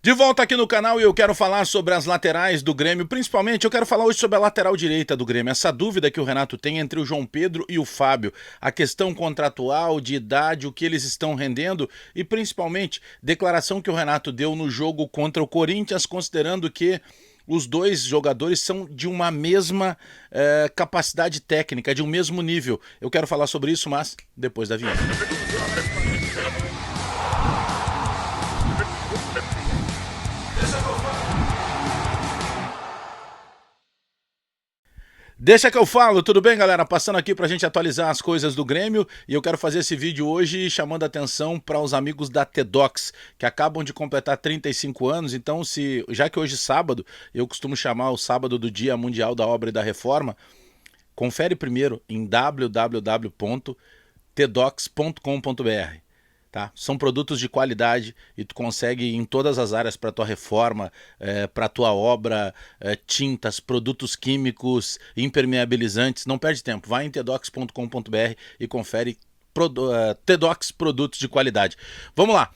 De volta aqui no canal e eu quero falar sobre as laterais do Grêmio, principalmente eu quero falar hoje sobre a lateral direita do Grêmio, essa dúvida que o Renato tem entre o João Pedro e o Fábio, a questão contratual, de idade, o que eles estão rendendo e principalmente declaração que o Renato deu no jogo contra o Corinthians, considerando que os dois jogadores são de uma mesma capacidade técnica, de um mesmo nível. Eu quero falar sobre isso, mas depois da vinheta. Deixa que eu falo, tudo bem, galera? Passando aqui pra gente atualizar as coisas do Grêmio e eu quero fazer esse vídeo hoje chamando a atenção para os amigos da T-Docs, que acabam de completar 35 anos, então já que hoje é sábado, eu costumo chamar o sábado do Dia Mundial da Obra e da Reforma, confere primeiro em www.tdocs.com.br. Tá? São produtos de qualidade e tu consegue em todas as áreas para tua reforma, para tua obra, tintas, produtos químicos, impermeabilizantes. Não perde tempo, vai em tdocs.com.br e confere Tdocs produtos de qualidade. Vamos lá.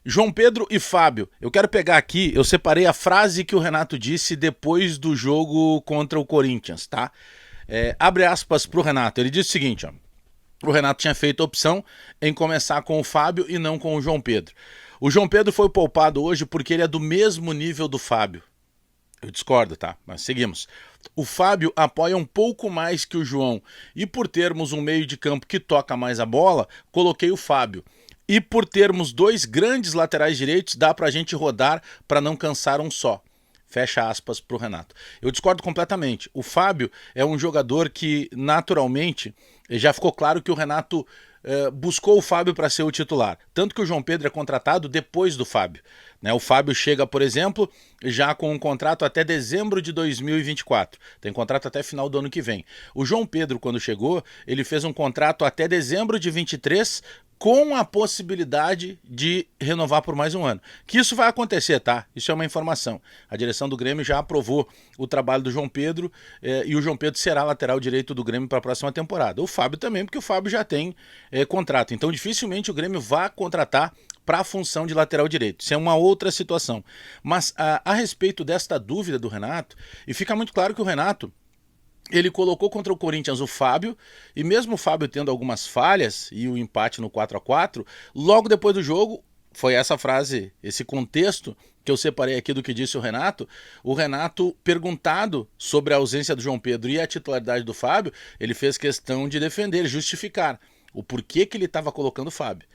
João Pedro e Fábio, eu quero pegar aqui, eu separei a frase que o Renato disse depois do jogo contra o Corinthians, tá? Abre aspas pro Renato, ele disse o seguinte, ó. O Renato tinha feito a opção em começar com o Fábio e não com o João Pedro. O João Pedro foi poupado hoje porque ele é do mesmo nível do Fábio. Eu discordo, tá? Mas seguimos. O Fábio apoia um pouco mais que o João. E por termos um meio de campo que toca mais a bola, coloquei o Fábio. E por termos dois grandes laterais direitos, dá pra gente rodar para não cansar um só. Fecha aspas pro Renato. Eu discordo completamente. O Fábio é um jogador que, naturalmente, já ficou claro que o Renato buscou o Fábio para ser o titular. Tanto que o João Pedro é contratado depois do Fábio. Né? O Fábio chega, por exemplo, já com um contrato até dezembro de 2024. Tem contrato até final do ano que vem. O João Pedro, quando chegou, ele fez um contrato até dezembro de 23 com a possibilidade de renovar por mais um ano. Que isso vai acontecer, tá? Isso é uma informação. A direção do Grêmio já aprovou o trabalho do João Pedro e o João Pedro será lateral direito do Grêmio para a próxima temporada. O Fábio também, porque o Fábio já tem contrato. Então dificilmente o Grêmio vai contratar para a função de lateral direito. Isso é uma outra situação. Mas a respeito desta dúvida do Renato, e fica muito claro que o Renato ele colocou contra o Corinthians o Fábio, e mesmo o Fábio tendo algumas falhas e o empate no 4-4, logo depois do jogo, foi essa frase, esse contexto que eu separei aqui do que disse o Renato perguntado sobre a ausência do João Pedro e a titularidade do Fábio, ele fez questão de defender, justificar o porquê que ele estava colocando o Fábio.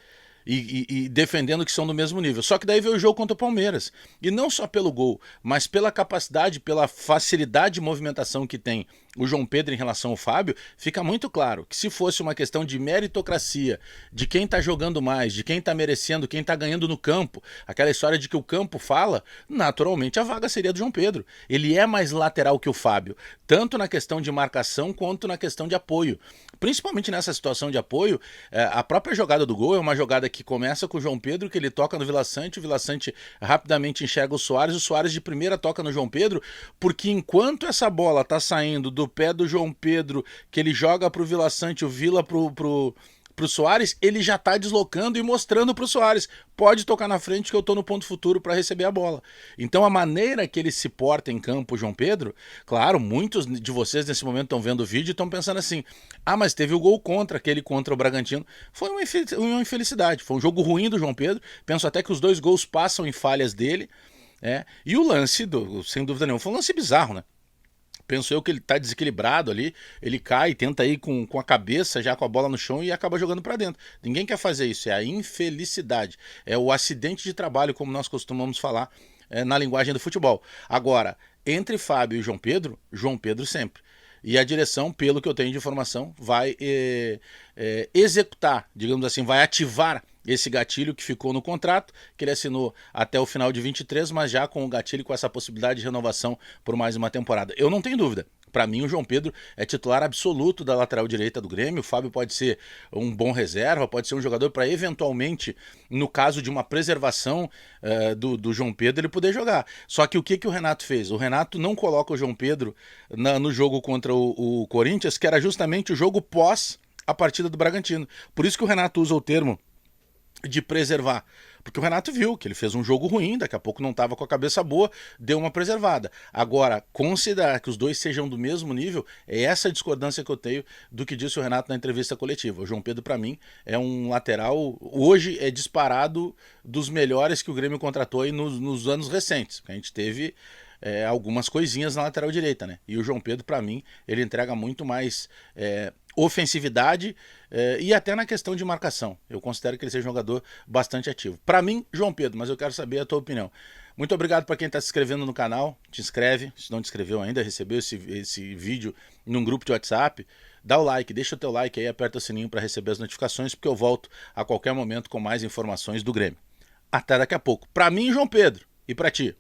E defendendo que são do mesmo nível. Só que daí veio o jogo contra o Palmeiras. E não só pelo gol, mas pela capacidade, pela facilidade de movimentação que tem o João Pedro em relação ao Fábio, fica muito claro que se fosse uma questão de meritocracia, de quem tá jogando mais, de quem tá merecendo, quem tá ganhando no campo, aquela história de que o campo fala, naturalmente a vaga seria do João Pedro. Ele é mais lateral que o Fábio, tanto na questão de marcação quanto na questão de apoio. Principalmente nessa situação de apoio, a própria jogada do gol é uma jogada que começa com o João Pedro, que ele toca no Vila Sante, o Vila Sante rapidamente enxerga o Soares de primeira toca no João Pedro, porque enquanto essa bola tá saindo do pé do João Pedro, que ele joga pro Vila Sante, o Vila pro Soares, ele já tá deslocando e mostrando pro Soares, pode tocar na frente que eu tô no ponto futuro para receber a bola. Então a maneira que ele se porta em campo, João Pedro, claro, muitos de vocês nesse momento estão vendo o vídeo e estão pensando assim, mas teve o gol contra, aquele contra o Bragantino, foi uma infelicidade, foi um jogo ruim do João Pedro, penso até que os dois gols passam em falhas dele, e o lance, sem dúvida nenhuma, foi um lance bizarro, né? Penso eu que ele tá desequilibrado ali, ele cai, tenta ir com a cabeça já com a bola no chão e acaba jogando para dentro. Ninguém quer fazer isso, é a infelicidade, é o acidente de trabalho, como nós costumamos falar na linguagem do futebol. Agora, entre Fábio e João Pedro sempre. E a direção, pelo que eu tenho de informação, vai executar, digamos assim, vai ativar esse gatilho que ficou no contrato, que ele assinou até o final de 23, mas já com o gatilho com essa possibilidade de renovação por mais uma temporada. Eu não tenho dúvida. Para mim, o João Pedro é titular absoluto da lateral direita do Grêmio. O Fábio pode ser um bom reserva, pode ser um jogador para eventualmente, no caso de uma preservação do João Pedro, ele poder jogar. Só que o que o Renato fez? O Renato não coloca o João Pedro no jogo contra o Corinthians, que era justamente o jogo pós a partida do Bragantino. Por isso que o Renato usa o termo de preservar, Porque o Renato viu que ele fez um jogo ruim, daqui a pouco não estava com a cabeça boa, deu uma preservada. Agora, considerar que os dois sejam do mesmo nível, é essa discordância que eu tenho do que disse o Renato na entrevista coletiva. O João Pedro, para mim, é um lateral, hoje é disparado dos melhores que o Grêmio contratou aí nos anos recentes. A gente teve algumas coisinhas na lateral direita, né? E o João Pedro, para mim, ele entrega muito mais ofensividade e até na questão de marcação. Eu considero que ele seja um jogador bastante ativo. Para mim, João Pedro, mas eu quero saber a tua opinião. Muito obrigado para quem está se inscrevendo no canal. Te inscreve, se não te inscreveu ainda, recebeu esse vídeo num grupo de WhatsApp. Dá o like, deixa o teu like aí, aperta o sininho para receber as notificações, porque eu volto a qualquer momento com mais informações do Grêmio. Até daqui a pouco. Para mim, João Pedro, e para ti.